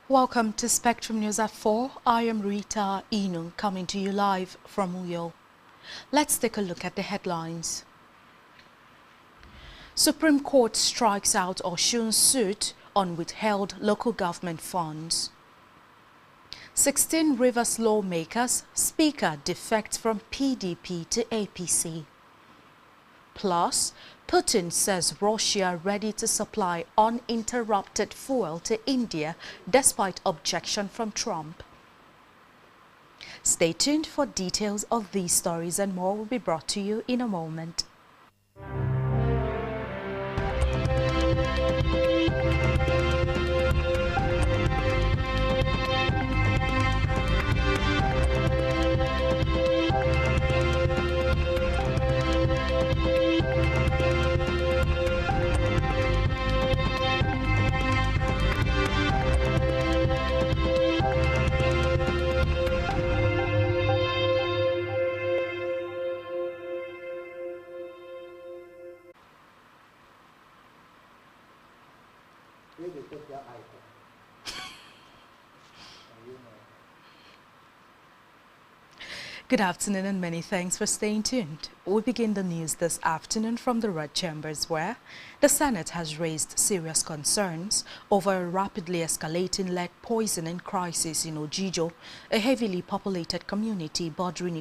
Welcome to Spectrum News at 4. I am Rita Inung coming to you live from Uyo. Let's take a look at the headlines. Supreme Court strikes out Osun'S suit on withheld local government funds. 16 Rivers lawmakers, Speaker defects from PDP to APC. Plus, Putin says Russia ready to supply uninterrupted fuel to India despite objection from Trump. Stay tuned for details of these stories and more will be brought to you in a moment. Good afternoon and many thanks for staying tuned. We begin the news this afternoon from the Red Chambers where the Senate has raised serious concerns over a rapidly escalating lead poisoning crisis in Ojijo, a heavily populated community bordering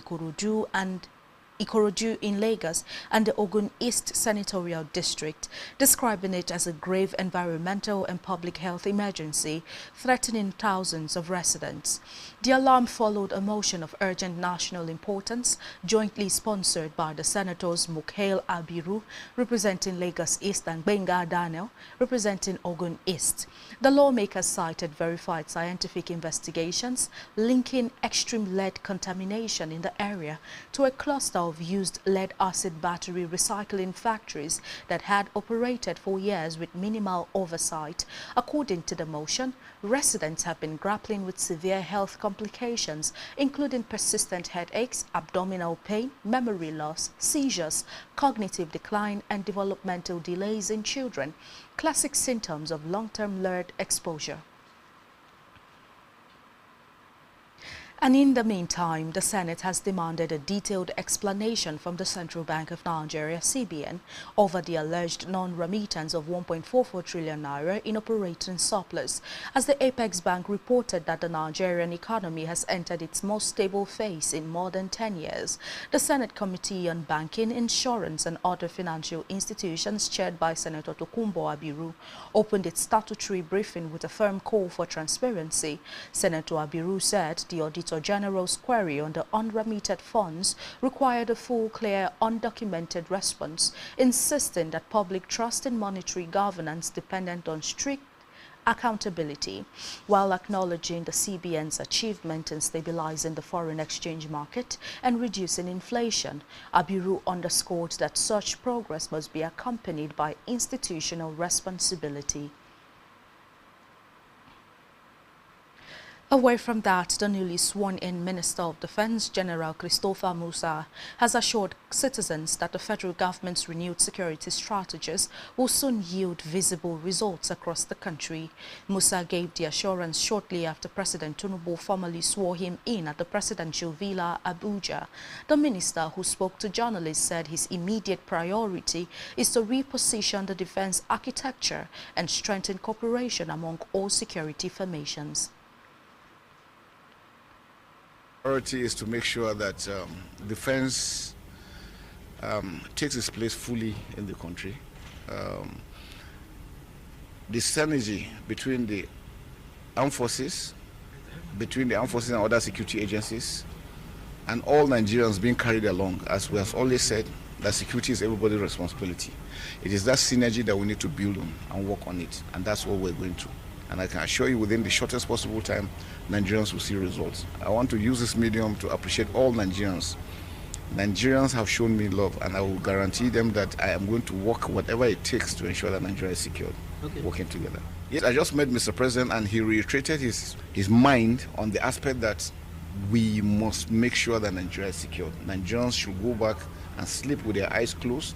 Ikorodu in Lagos and the Ogun East Senatorial District, describing it as a grave environmental and public health emergency threatening thousands of residents. The alarm followed a motion of urgent national importance jointly sponsored by the Senators Withheld Abiru, representing Lagos East, and Benga Daniel, representing Ogun East. The lawmakers cited verified scientific investigations linking extreme lead contamination in the area to a cluster of used lead-acid battery recycling factories that had operated for years with minimal oversight. According to the motion, residents have been grappling with severe health complications, including persistent headaches, abdominal pain, memory loss, seizures, cognitive decline, and developmental delays in children, classic symptoms of long-term lead exposure. And in the meantime, the Senate has demanded a detailed explanation from the Central Bank of Nigeria, CBN, over the alleged non-remittance of 1.44 trillion naira in operating surplus, as the Apex Bank reported that the Nigerian economy has entered its most stable phase in more than 10 years. The Senate Committee on Banking, Insurance and Other Financial Institutions, chaired by Senator Tokunbo Abiru, opened its statutory briefing with a firm call for transparency. Senator Abiru said the Auditor General's query on the unremitted funds required a full, clear, undocumented response, insisting that public trust in monetary governance depended on strict accountability. While acknowledging the CBN's achievement in stabilizing the foreign exchange market and reducing inflation, Abiru underscored that such progress must be accompanied by institutional responsibility. Away from that, the newly sworn-in Minister of Defense, General Christopher Musa, has assured citizens that the federal government's renewed security strategies will soon yield visible results across the country. Musa gave the assurance shortly after President Tinubu formally swore him in at the presidential villa, Abuja. The minister, who spoke to journalists, said his immediate priority is to reposition the defense architecture and strengthen cooperation among all security formations. Priority is to make sure that defense takes its place fully in the country. The synergy between the armed forces, and other security agencies, and all Nigerians being carried along, as we have always said, that security is everybody's responsibility. It is that synergy that we need to build on and work on it, and that's what we're going to. And I can assure you, within the shortest possible time, Nigerians will see results. I want to use this medium to appreciate all Nigerians. Nigerians have shown me love, and I will guarantee them that I am going to work whatever it takes to ensure that Nigeria is secured, working together. Yes, I just met Mr. President, and he reiterated his mind on the aspect that we must make sure that Nigeria is secured. Nigerians should go back and sleep with their eyes closed,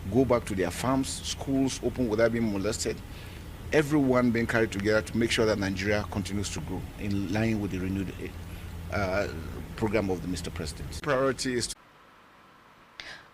go back to their farms, schools open without being molested, everyone being carried together to make sure that Nigeria continues to grow in line with the renewed program of the Mr. President. Priority is to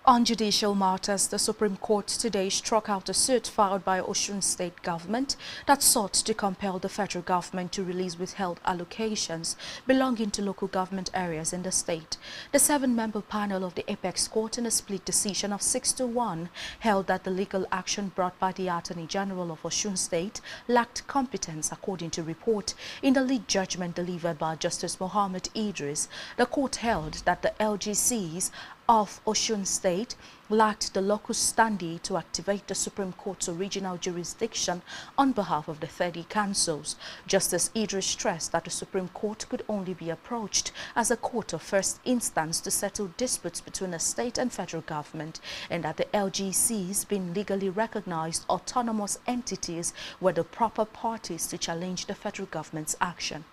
On judicial matters, the Supreme Court today struck out a suit filed by Osun's state government that sought to compel the federal government to release withheld allocations belonging to local government areas in the state. The 7-member panel of the Apex Court, in a split decision of 6-1, held that the legal action brought by the Attorney General of Osun State lacked competence, according to report. In the lead judgment delivered by Justice Mohammed Idris, the court held that the LGCs of Osun State lacked the locus standi to activate the Supreme Court's original jurisdiction on behalf of the 30 councils. Justice Idris stressed that the Supreme Court could only be approached as a court of first instance to settle disputes between the state and federal government, and that the LGCs, being legally recognized autonomous entities, were the proper parties to challenge the federal government's action.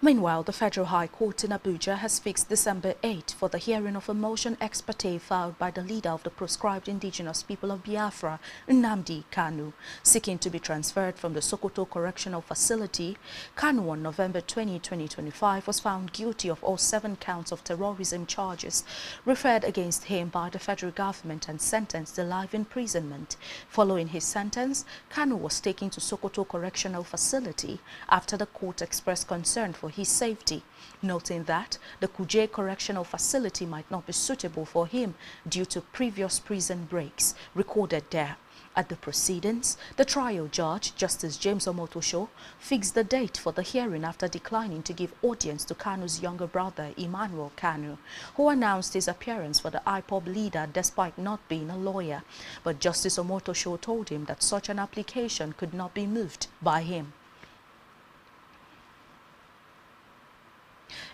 Meanwhile, the Federal High Court in Abuja has fixed December 8 for the hearing of a motion ex parte filed by the leader of the proscribed indigenous people of Biafra, Nnamdi Kanu, seeking to be transferred from the Sokoto Correctional Facility. Kanu, on November 20, 2025, was found guilty of all 7 counts of terrorism charges referred against him by the federal government and sentenced to life imprisonment. Following his sentence, Kanu was taken to Sokoto Correctional Facility after the court expressed concern for his safety, noting that the Kuje Correctional Facility might not be suitable for him due to previous prison breaks recorded there. At the proceedings, the trial judge, Justice James Omotosho, fixed the date for the hearing after declining to give audience to Kanu's younger brother, Emmanuel Kanu, who announced his appearance for the IPOB leader despite not being a lawyer. But Justice Omotosho told him that such an application could not be moved by him.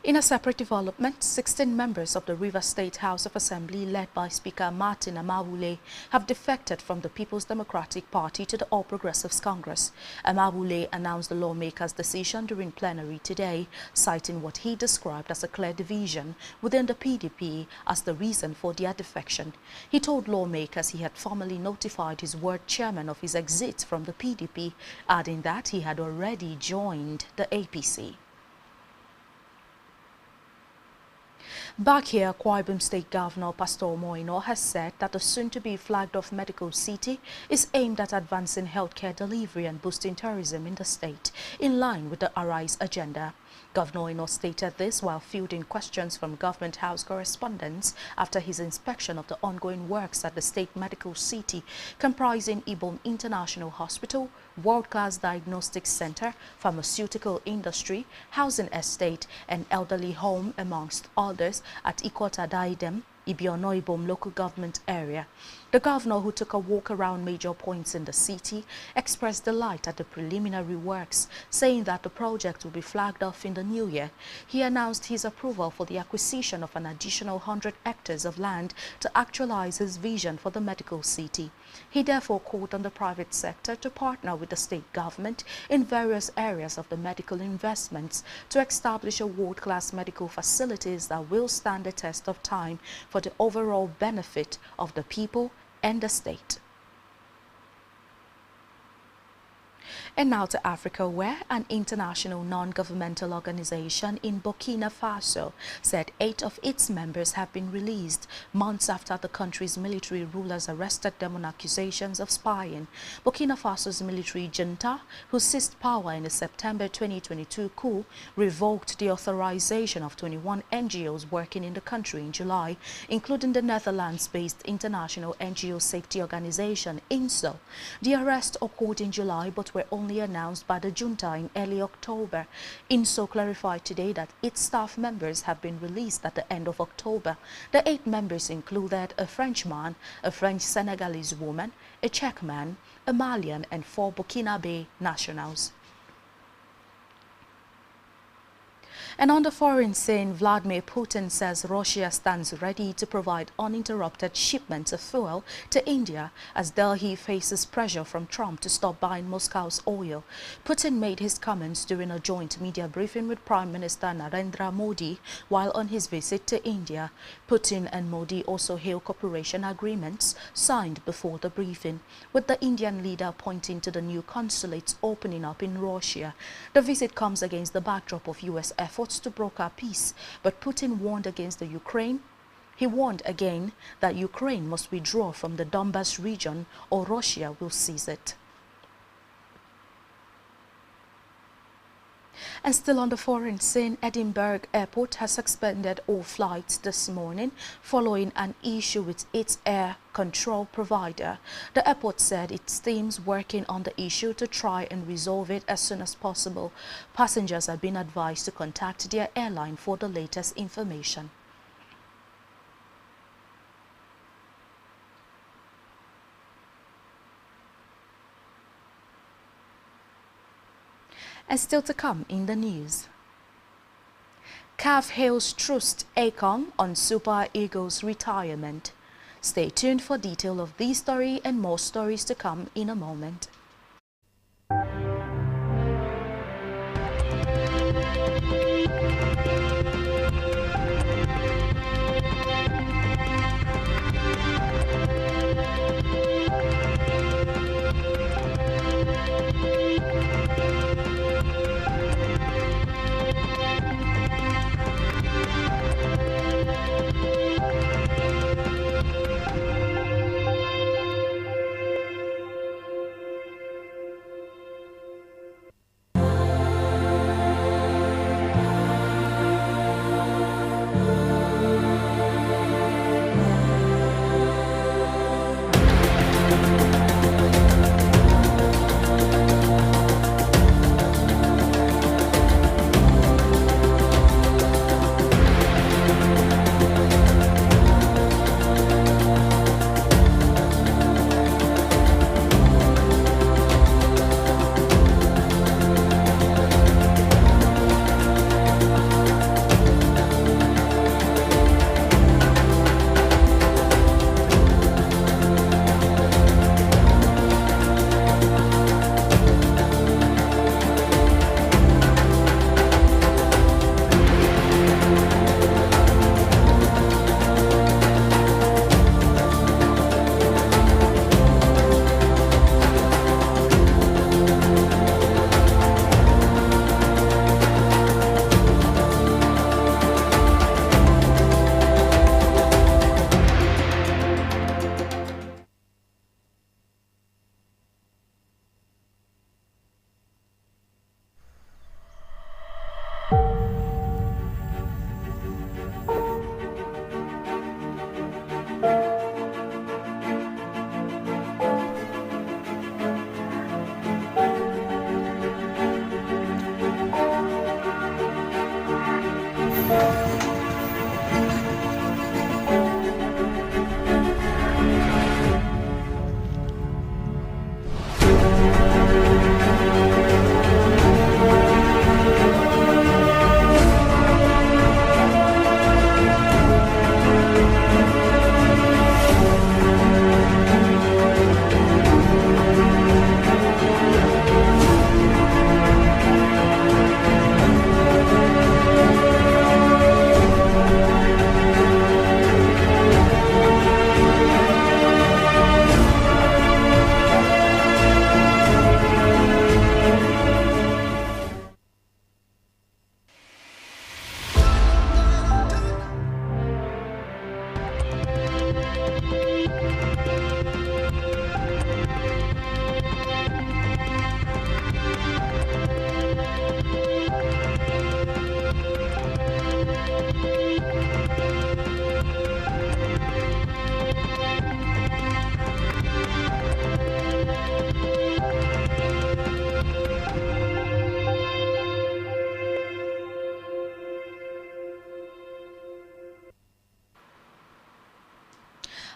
In a separate development, 16 members of the Rivers State House of Assembly, led by Speaker Martin Amawule, have defected from the People's Democratic Party to the All Progressives Congress. Amawule announced the lawmakers' decision during plenary today, citing what he described as a clear division within the PDP as the reason for their defection. He told lawmakers he had formally notified his ward chairman of his exit from the PDP, adding that he had already joined the APC. Back here, Akwa Ibom State Governor Pastor Moino has said that the soon-to-be flagged-off medical city is aimed at advancing healthcare delivery and boosting tourism in the state, in line with the Arise agenda. Governor Moino stated this while fielding questions from Government House correspondents after his inspection of the ongoing works at the state medical city, comprising Ibom International Hospital, world-class diagnostic center, pharmaceutical industry, housing estate, and elderly home, amongst others, at Ikota Daidem, Ibiono Ibom local government area. The governor, who took a walk around major points in the city, expressed delight at the preliminary works, saying that the project will be flagged off in the new year. He announced his approval for the acquisition of an additional 100 hectares of land to actualize his vision for the medical city. He therefore called on the private sector to partner with the state government in various areas of the medical investments to establish a world-class medical facilities that will stand the test of time for the overall benefit of the people and the state. And now to Africa, where an international non-governmental organization in Burkina Faso said 8 of its members have been released months after the country's military rulers arrested them on accusations of spying. Burkina Faso's military junta, who seized power in the September 2022 coup, revoked the authorization of 21 NGOs working in the country in July, including the Netherlands-based International NGO Safety Organization, INSO. The arrest occurred in July but were only announced by the junta in early October. INSO clarified today that its staff members have been released at the end of October. The 8 members included a Frenchman, a French-Senegalese woman, a Czech man, a Malian, and 4 Burkinabe nationals. And on the foreign scene, Vladimir Putin says Russia stands ready to provide uninterrupted shipments of fuel to India as Delhi faces pressure from Trump to stop buying Moscow's oil. Putin made his comments during a joint media briefing with Prime Minister Narendra Modi while on his visit to India. Putin and Modi also hailed cooperation agreements signed before the briefing, with the Indian leader pointing to the new consulates opening up in Russia. The visit comes against the backdrop of U.S. efforts to broker peace, but Putin warned against the Ukraine. He warned again that Ukraine must withdraw from the Donbas region or Russia will seize it. And still on the foreign scene, Edinburgh Airport has suspended all flights this morning following an issue with its air control provider. The airport said its team's working on the issue to try and resolve it as soon as possible. Passengers have been advised to contact their airline for the latest information. And still to come in the news. CAF hails Trust Akon on Super Eagles retirement. Stay tuned for detail of this story and more stories to come in a moment.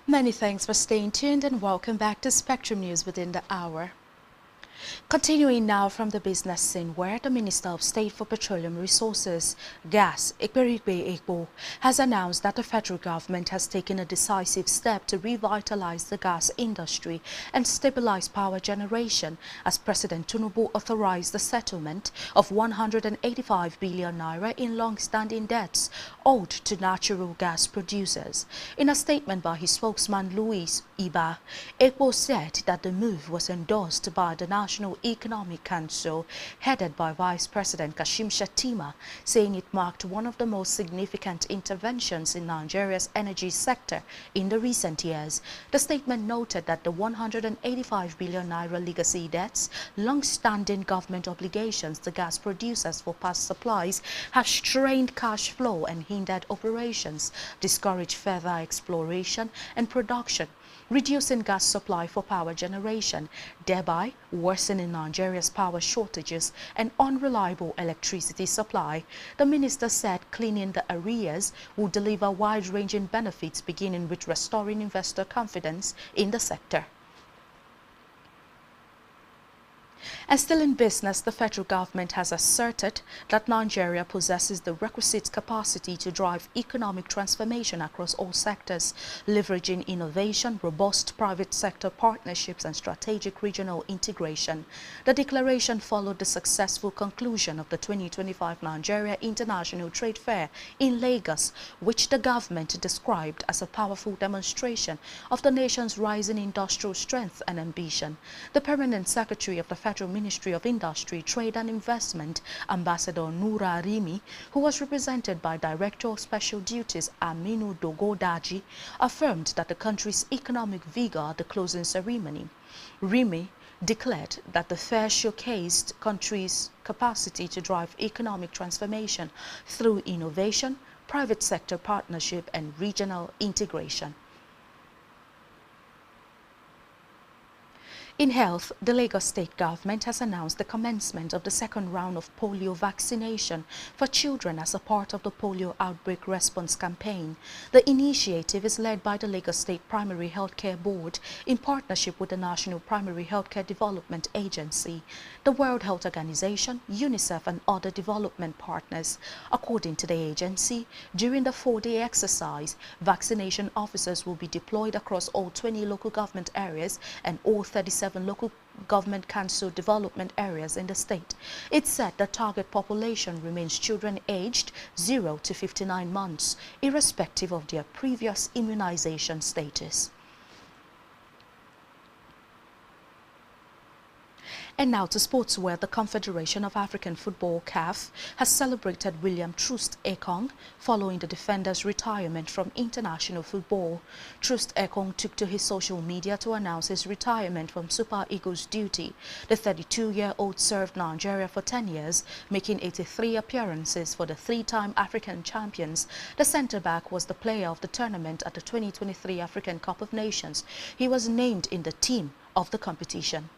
Many thanks for staying tuned and welcome back to Spectrum News within the hour. Continuing now from the business scene, where the Minister of State for Petroleum Resources, Gas, Ekperikpe Ekpo, has announced that the federal government has taken a decisive step to revitalize the gas industry and stabilize power generation, as President Tinubu authorized the settlement of 185 billion naira in long-standing debts owed to natural gas producers. In a statement by his spokesman Louis Iba, Ekpo said that the move was endorsed by the National Economic Council, headed by Vice President Kashim Shettima, saying it marked one of the most significant interventions in Nigeria's energy sector in the recent years. The statement noted that the 185 billion naira legacy debts, long-standing government obligations to gas producers for past supplies, have strained cash flow and hindered operations, discouraged further exploration and production, reducing gas supply for power generation, thereby worsening Nigeria's power shortages and unreliable electricity supply. The minister said cleaning the arrears will deliver wide-ranging benefits, beginning with restoring investor confidence in the sector. And still in business, the federal government has asserted that Nigeria possesses the requisite capacity to drive economic transformation across all sectors, leveraging innovation, robust private sector partnerships and strategic regional integration. The declaration followed the successful conclusion of the 2025 Nigeria International Trade Fair in Lagos, which the government described as a powerful demonstration of the nation's rising industrial strength and ambition. The permanent secretary of the Federal Ministry of Industry, Trade and Investment, Ambassador Nura Rimi, who was represented by Director of Special Duties Aminu Dogodaji, affirmed that the country's economic vigor at the closing ceremony. Rimi declared that the fair showcased country's capacity to drive economic transformation through innovation, private sector partnership and regional integration. In health, the Lagos state government has announced the commencement of the second round of polio vaccination for children as a part of the polio outbreak response campaign. The initiative is led by the Lagos State Primary Healthcare Board in partnership with the National Primary Healthcare Development Agency, the World Health Organization, UNICEF and other development partners. According to the agency, during the 4-day exercise, vaccination officers will be deployed across all 20 local government areas and all 37 local government council development areas in the state. It said the target population remains children aged 0 to 59 months, irrespective of their previous immunization status. And now to sports, where the Confederation of African Football (CAF) has celebrated William Troost Ekong following the defender's retirement from international football. Troost Ekong took to his social media to announce his retirement from Super Eagles duty. The 32-year-old served Nigeria for 10 years, making 83 appearances for the 3-time African champions. The centre-back was the player of the tournament at the 2023 African Cup of Nations. He was named in the team of the competition.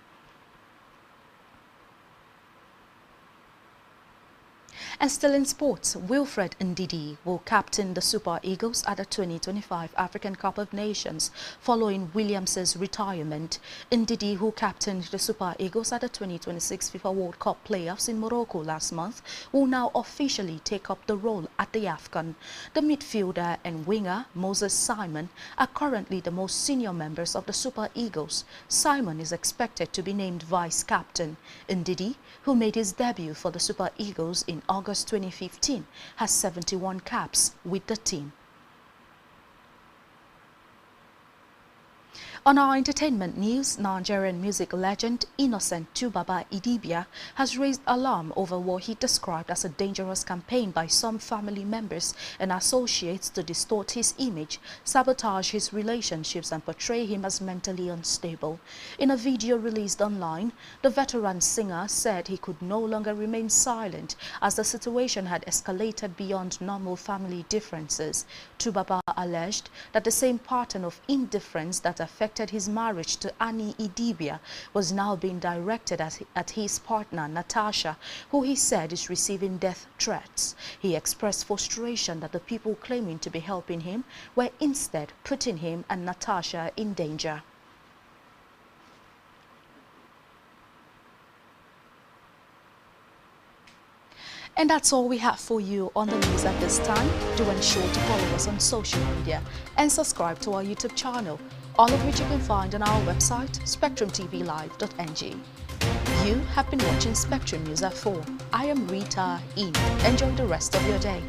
And still in sports, Wilfred Ndidi will captain the Super Eagles at the 2025 African Cup of Nations following Williams' retirement. Ndidi, who captained the Super Eagles at the 2026 FIFA World Cup playoffs in Morocco last month, will now officially take up the role at the AFCON. The midfielder and winger, Moses Simon, are currently the most senior members of the Super Eagles. Simon is expected to be named vice-captain. Ndidi, who made his debut for the Super Eagles in August 2015, has 71 caps with the team. On our entertainment news, Nigerian music legend Innocent Tubaba Idibia has raised alarm over what he described as a dangerous campaign by some family members and associates to distort his image, sabotage his relationships and portray him as mentally unstable. In a video released online, the veteran singer said he could no longer remain silent as the situation had escalated beyond normal family differences. Tubaba alleged that the same pattern of indifference that affected his marriage to Annie Idibia was now being directed at his partner Natasha, who he said is receiving death threats. He expressed frustration that the people claiming to be helping him were instead putting him and Natasha in danger. And that's all we have for you on the news at this time. Do ensure to follow us on social media and subscribe to our YouTube channel, all of which you can find on our website, spectrumtvlive.ng. You have been watching Spectrum News at 4. I am Rita E. Enjoy the rest of your day.